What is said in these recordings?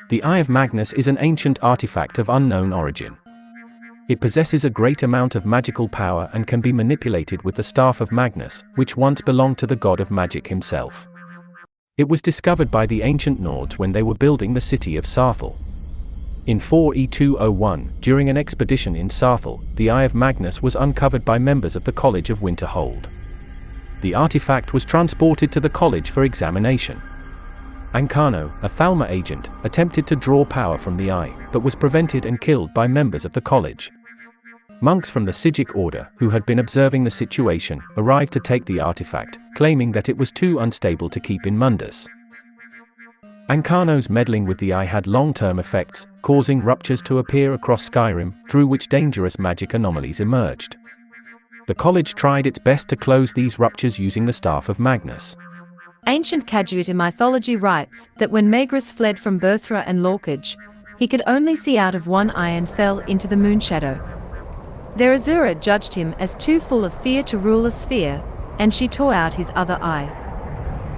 The Eye of Magnus is an ancient artifact of unknown origin. It possesses a great amount of magical power and can be manipulated with the Staff of Magnus, which once belonged to the god of magic himself. It was discovered by the ancient Nords when they were building the city of Saarthal. In 4E201, during an expedition in Saarthal, the Eye of Magnus was uncovered by members of the College of Winterhold. The artifact was transported to the college for examination. Ancano, a Thalma agent, attempted to draw power from the eye, but was prevented and killed by members of the college. Monks from the Sigic order, who had been observing the situation, arrived to take the artifact, claiming that it was too unstable to keep in Mundus. Ancano's meddling with the eye had long-term effects, causing ruptures to appear across Skyrim, through which dangerous magic anomalies emerged. The college tried its best to close these ruptures using the Staff of Magnus. Ancient Khajiit mythology writes that when Magrus fled from Berthra and Lorkage, he could only see out of one eye and fell into the Moonshadow. Their Azura judged him as too full of fear to rule a sphere, and she tore out his other eye.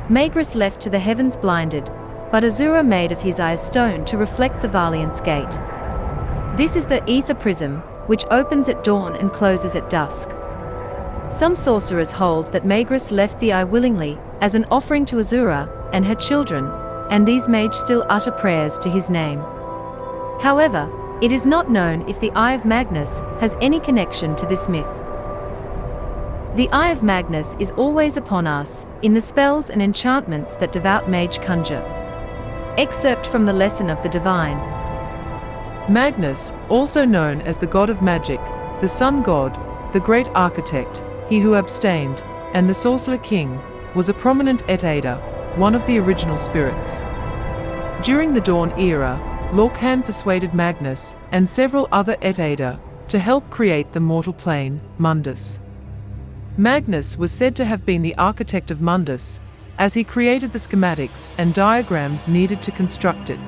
Magrus left to the heavens blinded, but Azura made of his eye a stone to reflect the Valiant's gate. This is the Ether Prism, which opens at dawn and closes at dusk. Some sorcerers hold that Magrus left the eye willingly, as an offering to Azura and her children, and these mages still utter prayers to his name. However, it is not known if the Eye of Magnus has any connection to this myth. The Eye of Magnus is always upon us, in the spells and enchantments that devout mage conjure. Excerpt from the Lesson of the Divine. Magnus, also known as the god of magic, the sun god, the great architect, he who abstained, and the sorcerer king, was a prominent Et'Ada, one of the original spirits. During the Dawn era, Lorcan persuaded Magnus and several other Et'Ada to help create the mortal plane, Mundus. Magnus was said to have been the architect of Mundus, as he created the schematics and diagrams needed to construct it.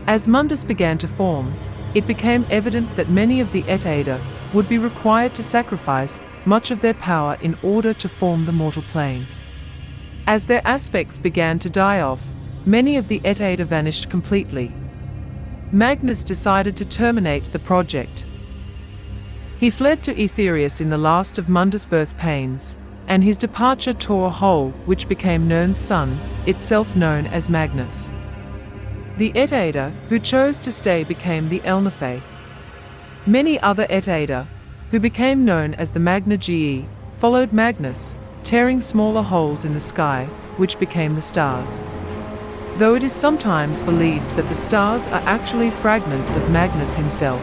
As Mundus began to form, it became evident that many of the Et'Ada would be required to sacrifice much of their power in order to form the mortal plane. As their aspects began to die off, many of the Et'Ada vanished completely. Magnus decided to terminate the project. He fled to Aetherius in the last of Mundus' birth pains, and his departure tore a hole which became Nirn's son, itself known as Magnus. The Et'Ada who chose to stay became the Elnathae. Many other Et'Ada, who became known as the Magna Ge, followed Magnus, tearing smaller holes in the sky, which became the stars. Though it is sometimes believed that the stars are actually fragments of Magnus himself.